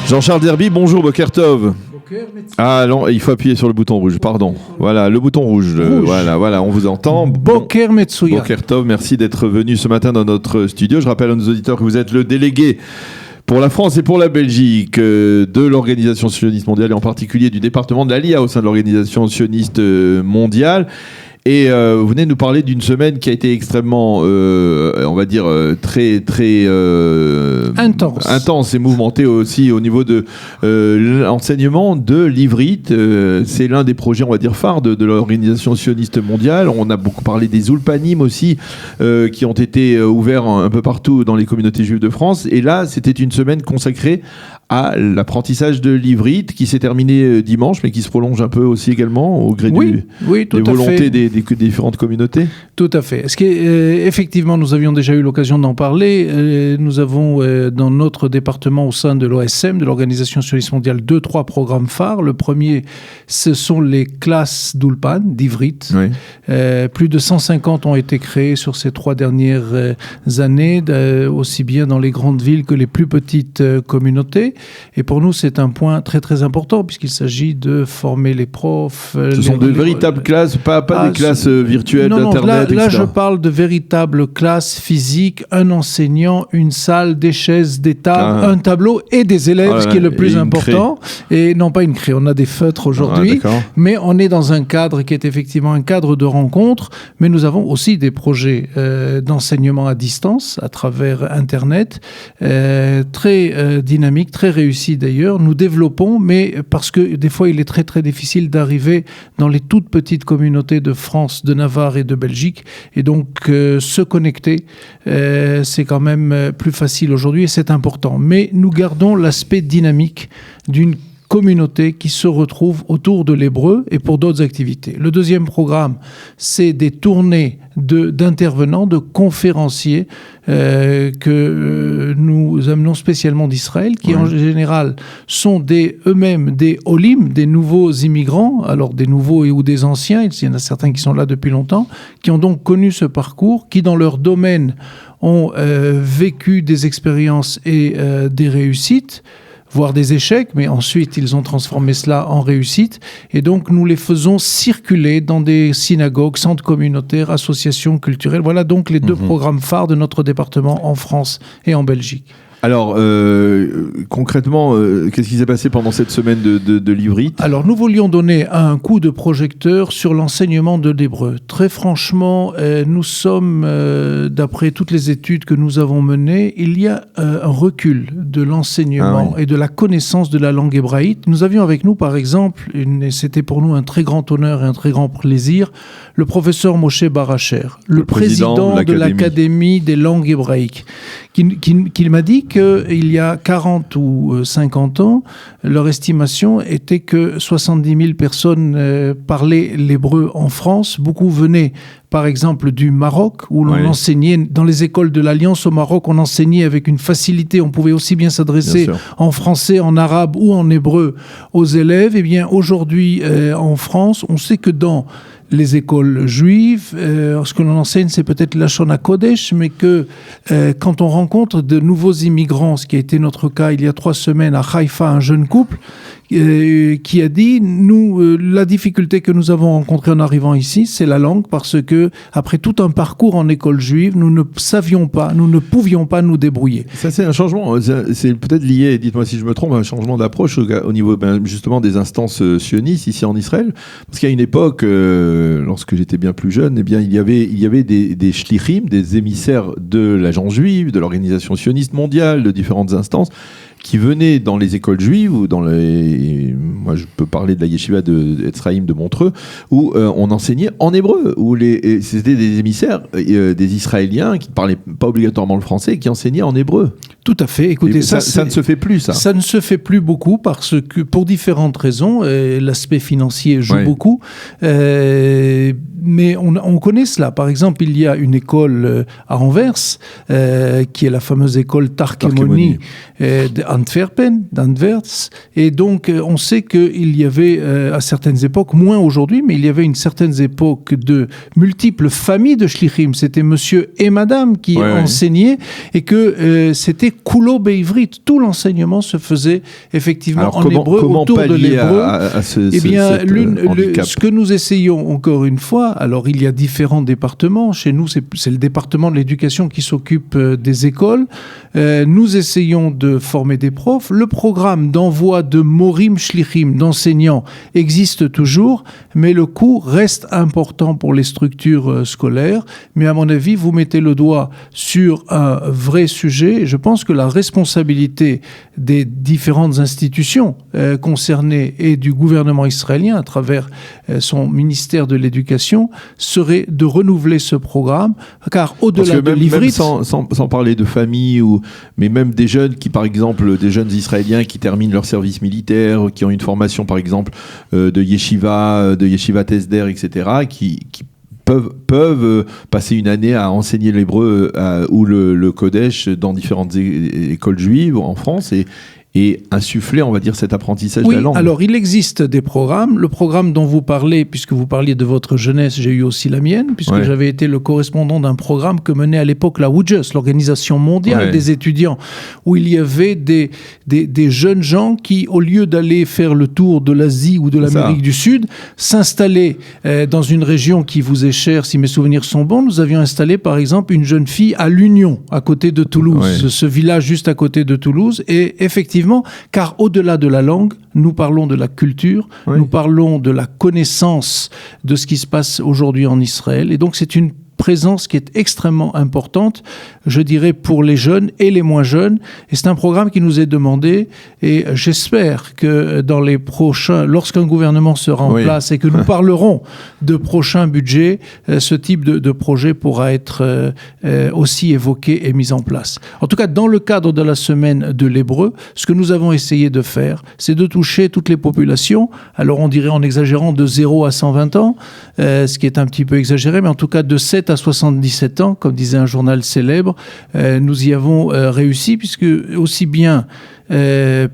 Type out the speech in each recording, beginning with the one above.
Jean-Charles Derby, bonjour, Boker Tov. Ah non, il faut appuyer sur le bouton rouge, pardon. Voilà, le bouton rouge. Voilà, on vous entend. Boker Metsuya. Boker Tov, merci d'être venu ce matin dans notre studio. Je rappelle à nos auditeurs que vous êtes le délégué pour la France et pour la Belgique de l'Organisation sioniste mondiale et en particulier du département de l'Aliyah au sein de l'Organisation sioniste mondiale. Et vous venez nous parler d'une semaine qui a été extrêmement, on va dire, très intense et mouvementée aussi au niveau de l'enseignement de l'ivrite. C'est l'un des projets, on va dire, phares de l'Organisation sioniste mondiale. On a beaucoup parlé des Ulpanim aussi, qui ont été ouverts un peu partout dans les communautés juives de France. Et là, c'était une semaine consacrée à l'apprentissage de l'ivrite qui s'est terminé dimanche, mais qui se prolonge un peu aussi également au gré des volontés des différentes communautés. Tout à fait. Est-ce qu'effectivement, nous avions déjà eu l'occasion d'en parler. Nous avons dans notre département au sein de l'OSM, de l'Organisation sioniste mondiale, 2-3 programmes phares. Le premier, ce sont les classes d'Ulpan, d'ivrite. Oui. Plus de 150 ont été créées sur ces 3 dernières années, aussi bien dans les grandes villes que les plus petites communautés. Et pour nous, c'est un point très très important puisqu'il s'agit de former les profs. Ce sont de véritables classes, pas des classes virtuelles d'Internet, là, je parle de véritables classes physiques, un enseignant, une salle, des chaises, des tables, un tableau et des élèves, ce qui est le plus important. Et non pas une craie, on a des feutres aujourd'hui, mais on est dans un cadre qui est effectivement un cadre de rencontre, mais nous avons aussi des projets d'enseignement à distance à travers Internet, très dynamiques, très réussi d'ailleurs. Nous développons, mais parce que des fois, il est très très difficile d'arriver dans les toutes petites communautés de France, de Navarre et de Belgique. Et donc, se connecter, c'est quand même plus facile aujourd'hui et c'est important. Mais nous gardons l'aspect dynamique d'une communauté qui se retrouve autour de l'hébreu et pour d'autres activités. Le deuxième programme, c'est des tournées d'intervenants, de conférenciers que nous amenons spécialement d'Israël, qui en général sont eux-mêmes des olim, des nouveaux immigrants, alors des nouveaux ou des anciens, il y en a certains qui sont là depuis longtemps, qui ont donc connu ce parcours, qui dans leur domaine ont vécu des expériences et des réussites, voire des échecs, mais ensuite ils ont transformé cela en réussite. Et donc nous les faisons circuler dans des synagogues, centres communautaires, associations culturelles. Voilà donc les 2 programmes phares de notre département en France et en Belgique. Alors, concrètement, qu'est-ce qui s'est passé pendant cette semaine de l'ivrite ? Alors, nous voulions donner un coup de projecteur sur l'enseignement de l'hébreu. Très franchement, nous sommes, d'après toutes les études que nous avons menées, il y a un recul de l'enseignement et de la connaissance de la langue hébraïque. Nous avions avec nous, par exemple, et c'était pour nous un très grand honneur et un très grand plaisir, le professeur Moshe Baracher, le président de l'Académie des langues hébraïques, qui m'a dit qu'il y a 40 ou 50 ans, leur estimation était que 70 000 personnes parlaient l'hébreu en France. Beaucoup venaient, par exemple, du Maroc, où l'on enseignait, dans les écoles de l'Alliance au Maroc, on enseignait avec une facilité. On pouvait aussi bien s'adresser en français, en arabe ou en hébreu aux élèves. Eh bien, aujourd'hui, en France, on sait que dans les écoles juives, ce que l'on enseigne, c'est peut-être la Lashon HaKodesh, mais que quand on rencontre de nouveaux immigrants, ce qui a été notre cas il y a 3 semaines à Haïfa, un jeune couple, qui a dit, la difficulté que nous avons rencontrée en arrivant ici, c'est la langue, parce que après tout un parcours en école juive, nous ne savions pas, nous ne pouvions pas nous débrouiller. Ça, c'est un changement, c'est peut-être lié, dites-moi si je me trompe, à un changement d'approche au niveau justement des instances sionistes ici en Israël, parce qu'à une époque, lorsque j'étais bien plus jeune, eh bien, il y avait des shlichim, des émissaires de l'agence juive, de l'Organisation sioniste mondiale, de différentes instances, qui venaient dans les écoles juives ou dans moi je peux parler de la yeshiva de Etzraïm de Montreux, où on enseignait en hébreu, où c'était des émissaires des Israéliens qui ne parlaient pas obligatoirement le français, qui enseignaient en hébreu. Tout à fait. Écoutez, ça ne se fait plus, ça. Ça ne se fait plus beaucoup parce que, pour différentes raisons, l'aspect financier joue beaucoup, mais on connaît cela. Par exemple, il y a une école à Anvers, qui est la fameuse école Tarkemoni, d'Anvers. Et donc, on sait qu'il y avait, à certaines époques, moins aujourd'hui, mais il y avait une certaine époque de multiples familles de shlichim. C'était monsieur et madame qui enseignaient, et que c'était kulo beivrit. Tout l'enseignement se faisait effectivement en hébreu, autour de l'hébreu. Eh bien, ce que nous essayons, encore une fois, alors il y a différents départements. Chez nous, c'est le département de l'éducation qui s'occupe des écoles. Nous essayons de former des profs. Le programme d'envoi de morim shlichim, d'enseignants, existe toujours, mais le coût reste important pour les structures scolaires. Mais à mon avis, vous mettez le doigt sur un vrai sujet. Je pense que la responsabilité des différentes institutions concernées et du gouvernement israélien à travers son ministère de l'Éducation serait de renouveler ce programme, car au-delà de l'ivrit... Sans parler de famille, mais même des jeunes qui, par exemple, des jeunes Israéliens qui terminent leur service militaire, qui ont une formation, par exemple, de yeshiva Tesder, etc., qui peuvent passer une année à enseigner l'hébreu ou le Kodesh dans différentes écoles juives en France et insuffler, on va dire, cet apprentissage de la langue. Alors il existe des programmes. Le programme dont vous parlez, puisque vous parliez de votre jeunesse, j'ai eu aussi la mienne, puisque j'avais été le correspondant d'un programme que menait à l'époque la WUJUS, l'Organisation mondiale des étudiants, où il y avait des jeunes gens qui, au lieu d'aller faire le tour de l'Asie ou de l'Amérique du Sud, s'installaient dans une région qui vous est chère, si mes souvenirs sont bons. Nous avions installé, par exemple, une jeune fille à l'Union, à côté de Toulouse, ce village juste à côté de Toulouse, et effectivement, car au-delà de la langue, nous parlons de la culture, nous parlons de la connaissance de ce qui se passe aujourd'hui en Israël. Et donc, c'est une présence qui est extrêmement importante, je dirais, pour les jeunes et les moins jeunes. Et c'est un programme qui nous est demandé, et j'espère que dans les prochains, lorsqu'un gouvernement sera en place et que nous parlerons de prochains budgets, ce type de projet pourra être aussi évoqué et mis en place. En tout cas, dans le cadre de la semaine de l'hébreu, ce que nous avons essayé de faire, c'est de toucher toutes les populations. Alors on dirait, en exagérant, de 0 à 120 ans, ce qui est un petit peu exagéré, mais en tout cas de 7 à 77 ans, comme disait un journal célèbre, nous y avons réussi, puisque aussi bien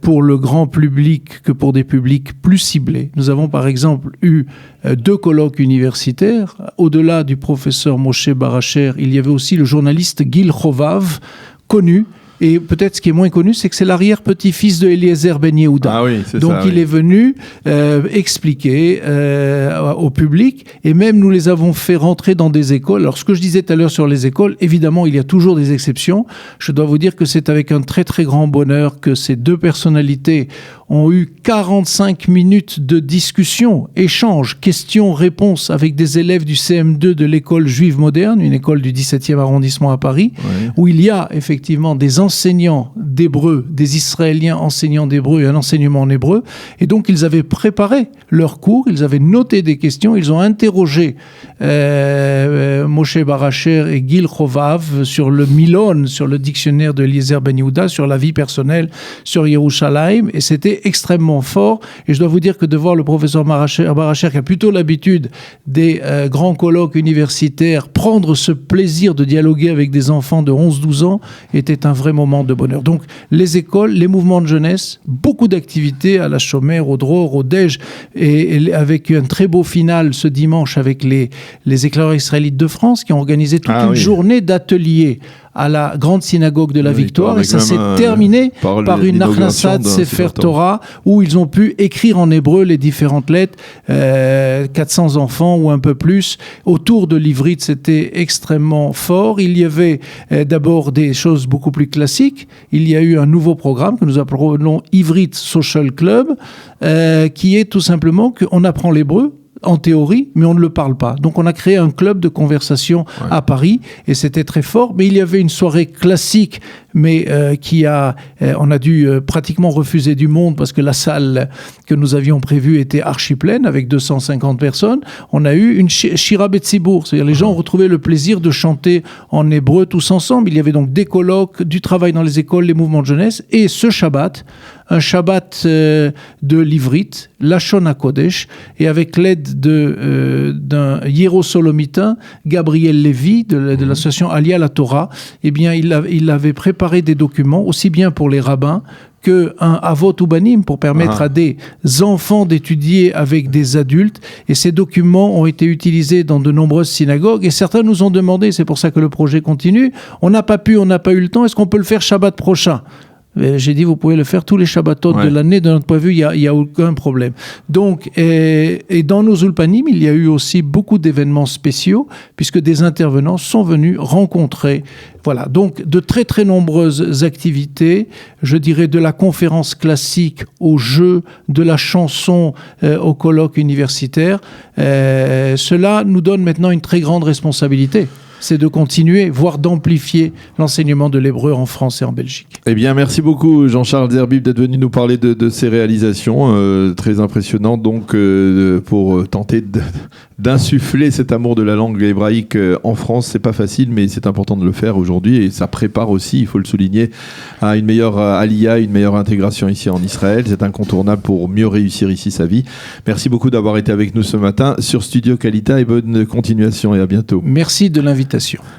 pour le grand public que pour des publics plus ciblés. Nous avons par exemple eu 2 colloques universitaires. Au-delà du professeur Moshe Baracher, il y avait aussi le journaliste Gil Chovav, connu. Et peut-être ce qui est moins connu, c'est que c'est l'arrière-petit-fils de Eliezer Ben Yehuda. Ah oui, donc il est venu expliquer au public, et même nous les avons fait rentrer dans des écoles. Alors ce que je disais tout à l'heure sur les écoles, évidemment il y a toujours des exceptions. Je dois vous dire que c'est avec un très très grand bonheur que ces 2 personnalités ont eu 45 minutes de discussion, échange, questions-réponses avec des élèves du CM2 de l'école juive moderne, une école du 17e arrondissement à Paris, où il y a effectivement des enseignants d'hébreu, des Israéliens enseignants d'hébreu et un enseignement en hébreu. Et donc, ils avaient préparé leur cours, ils avaient noté des questions, ils ont interrogé Moshe Baracher et Gil Chovav sur le Milon, sur le dictionnaire de Eliezer Ben Yehuda, sur la vie personnelle, sur Yerushalayim, et c'était extrêmement fort. Et je dois vous dire que de voir le professeur Baracher, qui a plutôt l'habitude des grands colloques universitaires, prendre ce plaisir de dialoguer avec des enfants de 11-12 ans, était un vrai moment de bonheur. Donc, les écoles, les mouvements de jeunesse, beaucoup d'activités à la Shomer, au Dror, au Dej, et avec un très beau final ce dimanche avec les éclaireurs israélites de France qui ont organisé toute une journée d'ateliers à la grande synagogue de la Victoire, et ça s'est terminé par une Achnasat Sefer Torah où ils ont pu écrire en hébreu les différentes lettres, 400 enfants ou un peu plus autour de l'ivrit. C'était extrêmement fort. Il y avait d'abord des choses beaucoup plus classiques. Il y a eu un nouveau programme que nous appelons Ivrit Social Club, qui est tout simplement qu'on apprend l'hébreu en théorie, mais on ne le parle pas. Donc on a créé un club de conversation à Paris, et c'était très fort. Mais il y avait une soirée classique, mais on a dû pratiquement refuser du monde parce que la salle que nous avions prévue était archi pleine avec 250 personnes. On a eu une Shira Betsibour, c'est-à-dire les gens ont retrouvé le plaisir de chanter en hébreu tous ensemble. Il y avait donc des colloques, du travail dans les écoles, les mouvements de jeunesse, et ce Shabbat, un Shabbat de l'Ivrit, Lashon HaKodesh, et avec l'aide d'un hiérosolomitain, Gabriel Lévy, de l'association Alia la Torah, eh bien, il avait préparé des documents, aussi bien pour les rabbins qu'un Avot Ubanim pour permettre à des enfants d'étudier avec des adultes. Et ces documents ont été utilisés dans de nombreuses synagogues. Et certains nous ont demandé, c'est pour ça que le projet continue, on n'a pas eu le temps, est-ce qu'on peut le faire Shabbat prochain ? J'ai dit, vous pouvez le faire tous les Shabbatot de l'année, de notre point de vue, il n'y a aucun problème. Donc, et dans nos Ulpanim, il y a eu aussi beaucoup d'événements spéciaux, puisque des intervenants sont venus rencontrer. Voilà, donc de très très nombreuses activités, je dirais de la conférence classique au jeu, de la chanson au colloque universitaire. Cela nous donne maintenant une très grande responsabilité. C'est de continuer, voire d'amplifier l'enseignement de l'hébreu en France et en Belgique. Eh bien, merci beaucoup Jean-Charles Zerbib d'être venu nous parler de ces réalisations très impressionnantes, donc pour tenter d'insuffler cet amour de la langue hébraïque en France. C'est pas facile, mais c'est important de le faire aujourd'hui et ça prépare aussi, il faut le souligner, à une meilleure aliyah, une meilleure intégration ici en Israël. C'est incontournable pour mieux réussir ici sa vie. Merci beaucoup d'avoir été avec nous ce matin sur Studio Kalita et bonne continuation et à bientôt. Merci de l'invitation.